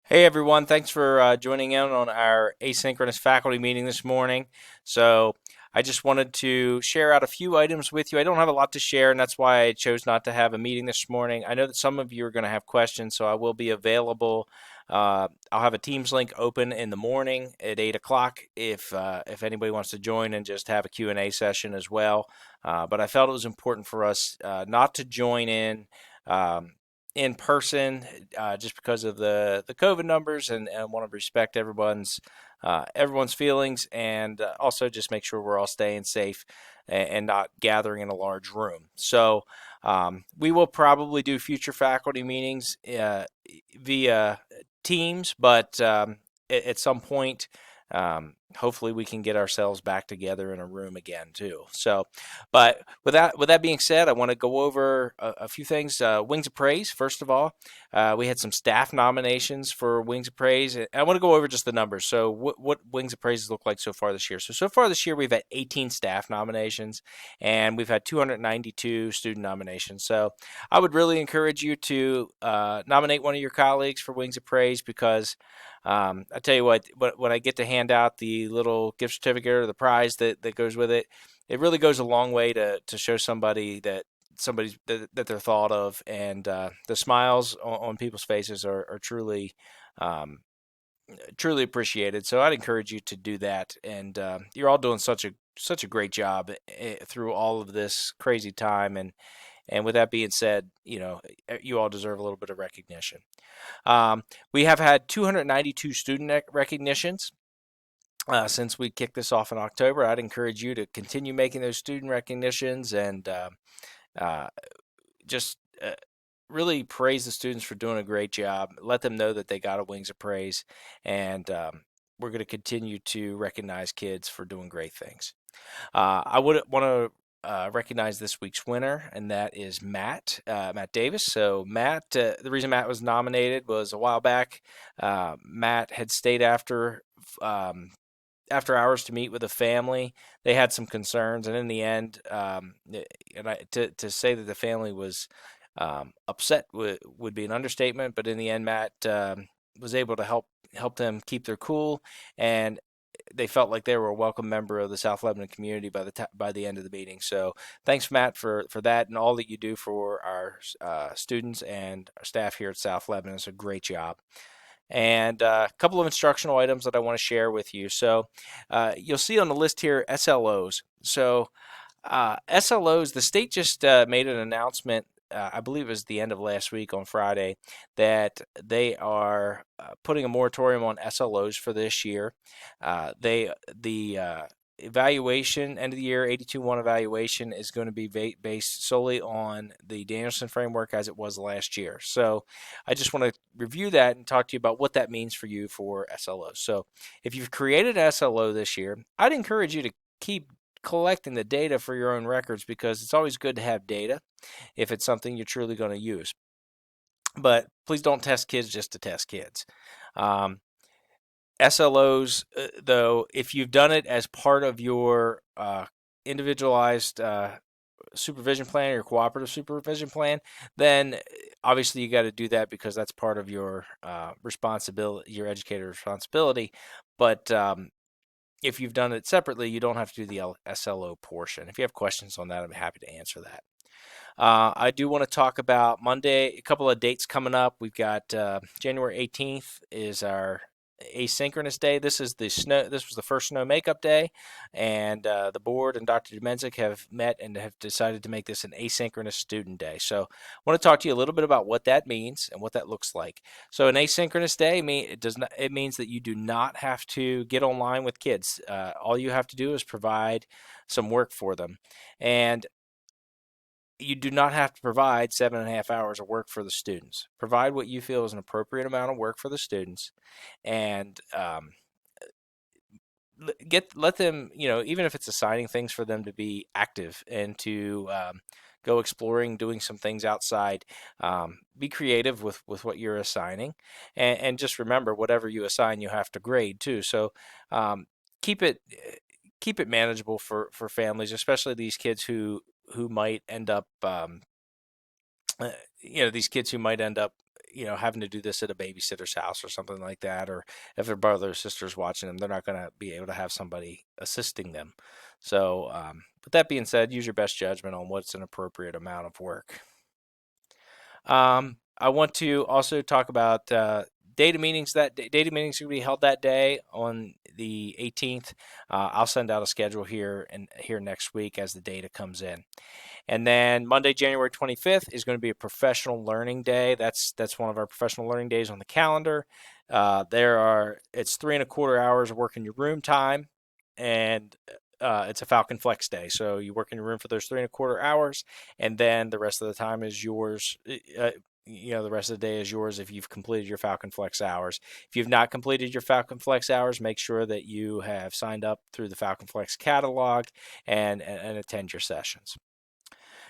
Hey everyone, thanks for joining in on our asynchronous faculty meeting this morning. So, I just wanted to share out a few items with you. I don't have a lot to share, and that's why I chose not to have a meeting this morning. I know that some of you are going to have questions, so I will be available. I'll have a Teams link open in the morning at 8 o'clock if anybody wants to join and just have a Q&A session as well. But I felt it was important for us not to join Um, in person just because of the COVID numbers, and I want to respect everyone's feelings, and also just make sure we're all staying safe and not gathering in a large room. So we will probably do future faculty meetings via Teams, but at some point. Hopefully we can get ourselves back together in a room again too. So, but with that being said, I want to go over a few things. Wings of Praise, first of all, we had some staff nominations for Wings of Praise. And I want to go over just the numbers. So, what Wings of Praise look like so far this year? So far this year, we've had 18 staff nominations, and we've had 292 student nominations. So, I would really encourage you to nominate one of your colleagues for Wings of Praise because I tell you what, when I get to hand out the little gift certificate or the prize that goes with it, it really goes a long way to show somebody that they're thought of, and the smiles on people's faces are um, truly appreciated. So I'd encourage you to do that, and you're all doing such a great job through all of this crazy time, and with that being said, you all deserve a little bit of recognition. We have had 292 student recognitions since we kicked this off in October. I'd encourage you to continue making those student recognitions and uh, just really praise the students for doing a great job. Let them know that they got a Wings of Praise, and we're going to continue to recognize kids for doing great things. I would want to recognize this week's winner, and that is Matt Davis. So Matt, the reason Matt was nominated was a while back. Matt had stayed um, after hours to meet with a family. They had some concerns, and in the end, to say that the family was upset would be an understatement. But in the end, Matt was able to help them keep their cool, and they felt like they were a welcome member of the South Lebanon community by the end of the meeting. So thanks, Matt, for that and all that you do for our students and our staff here at South Lebanon. It's a great job. And a couple of instructional items that I want to share with you. So you'll see on the list here SLOs. So SLOs, the state just made an announcement. I believe it was the end of last week on Friday, that they are putting a moratorium on SLOs for this year. The evaluation, end of the year 82-1 evaluation, is going to be based solely on the Danielson framework as it was last year. So I just want to review that and talk to you about what that means for you for SLOs. So if you've created an SLO this year, I'd encourage you to keep collecting the data for your own records, because it's always good to have data if it's something you're truly going to use. But please don't test kids just to test kids. Um, SLOs, though, if you've done it as part of your individualized supervision plan or your cooperative supervision plan, then obviously you got to do that because that's part of your responsibility, your educator responsibility. But if you've done it separately, you don't have to do the SLO portion. If you have questions on that, I'm happy to answer that. I do want to talk about Monday, a couple of dates coming up. We've got January 18th is our asynchronous day. This is the snow. This was the first snow makeup day, and the board and Dr. Demenzik have met and have decided to make this an asynchronous student day. So I want to talk to you a little bit about what that means and what that looks like. So an asynchronous day it means that you do not have to get online with kids. All you have to do is provide some work for them, and you do not have to provide 7.5 hours of work for the students. Provide what you feel is an appropriate amount of work for the students, and let them, even if it's assigning things for them to be active and to go exploring, doing some things outside. Be creative with what you're assigning, and just remember, whatever you assign, you have to grade too. So um, keep it keep it manageable for families, especially these kids who might end up these kids who might end up having to do this at a babysitter's house or something like that, or if their brother or sister's watching them, they're not going to be able to have somebody assisting them. So, with that being said, use your best judgment on what's an appropriate amount of work. I want to also talk about data meetings. Data meetings are going to be held that day on the 18th. I'll send out a schedule here next week as the data comes in. And then Monday, January 25th is going to be a professional learning day. That's one of our professional learning days on the calendar. It's 3.25 hours of work in your room time, and it's a Falcon Flex day. So you work in your room for those 3.25 hours, and then the rest of the time is yours. The rest of the day is yours if you've completed your Falcon Flex hours. If you've not completed your Falcon Flex hours, make sure that you have signed up through the Falcon Flex catalog and attend your sessions.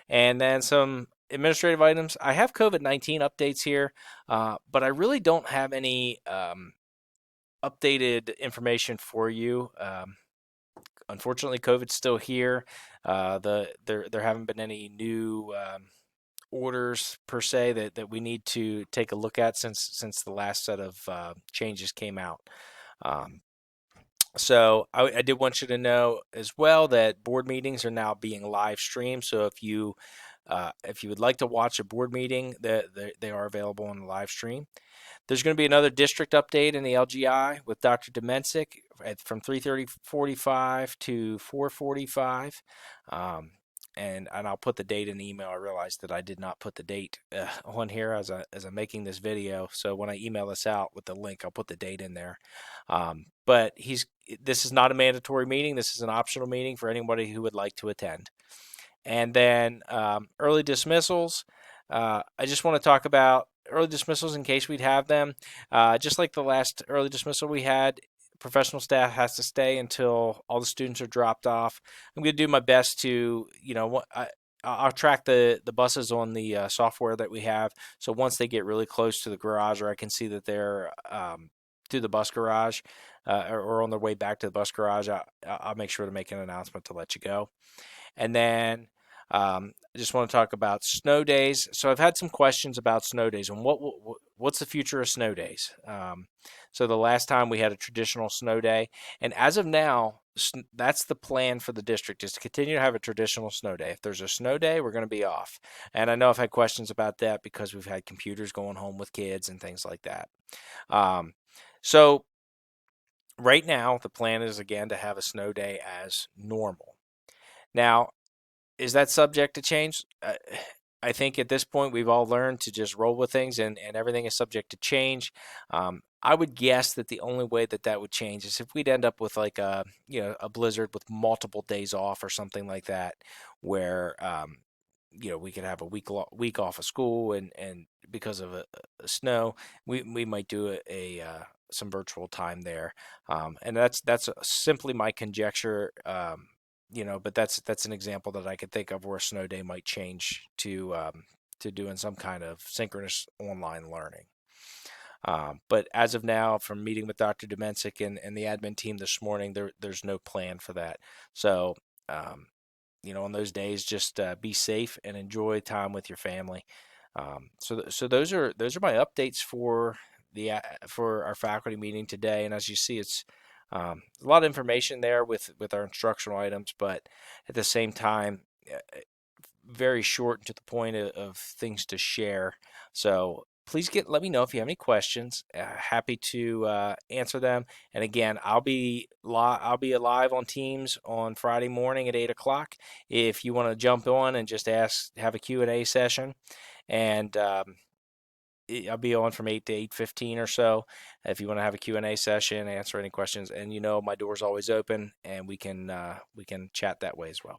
And then some administrative items. I have COVID-19 updates here, but I really don't have any updated information for you. Unfortunately, COVID's still here. There haven't been any new orders per se that we need to take a look at since the last set of changes came out. So I did want you to know as well that board meetings are now being live streamed. So if you would like to watch a board meeting, they are available on the live stream. There's going to be another district update in the LGI with Dr. Demensic from 3:45 to 4:45. And I'll put the date in the email. I realized that I did not put the date on here as I'm making this video. So when I email this out with the link, I'll put the date in there. But this is not a mandatory meeting. This is an optional meeting for anybody who would like to attend. And then early dismissals. I just want to talk about early dismissals in case we'd have them. Just like the last early dismissal we had, professional staff has to stay until all the students are dropped off. I'm going to do my best to, I'll track the buses on the software that we have. So once they get really close to the garage, or I can see that they're to the bus garage or on their way back to the bus garage, I'll make sure to make an announcement to let you go. And then I just want to talk about snow days. So I've had some questions about snow days and what's the future of snow days. So the last time we had a traditional snow day, and as of now, that's the plan for the district, is to continue to have a traditional snow day. If there's a snow day, we're going to be off. And I know I've had questions about that because we've had computers going home with kids and things like that. So right now, the plan is again to have a snow day as normal. Now, is that subject to change? I think at this point we've all learned to just roll with things, and everything is subject to change. I would guess that the only way that would change is if we'd end up with like a blizzard with multiple days off or something like that, where we could have a week off of school, and because of a snow, we might do some virtual time there, and that's simply my conjecture. But that's an example that I could think of where a snow day might change to doing some kind of synchronous online learning. But as of now, from meeting with Dr. Demensic and the admin team this morning, there's no plan for that. So, on those days, just be safe and enjoy time with your family. So those are my updates for our faculty meeting today. And as you see, it's a lot of information there with our instructional items, but at the same time, very short and to the point of things to share. So please let me know if you have any questions. Happy to answer them. And again, I'll be live on Teams on Friday morning at 8:00 if you want to jump on and just have a Q&A session. And I'll be on from 8 to 8:15 or so if you want to have a Q&A session, answer any questions. And my door's always open, and we can chat that way as well.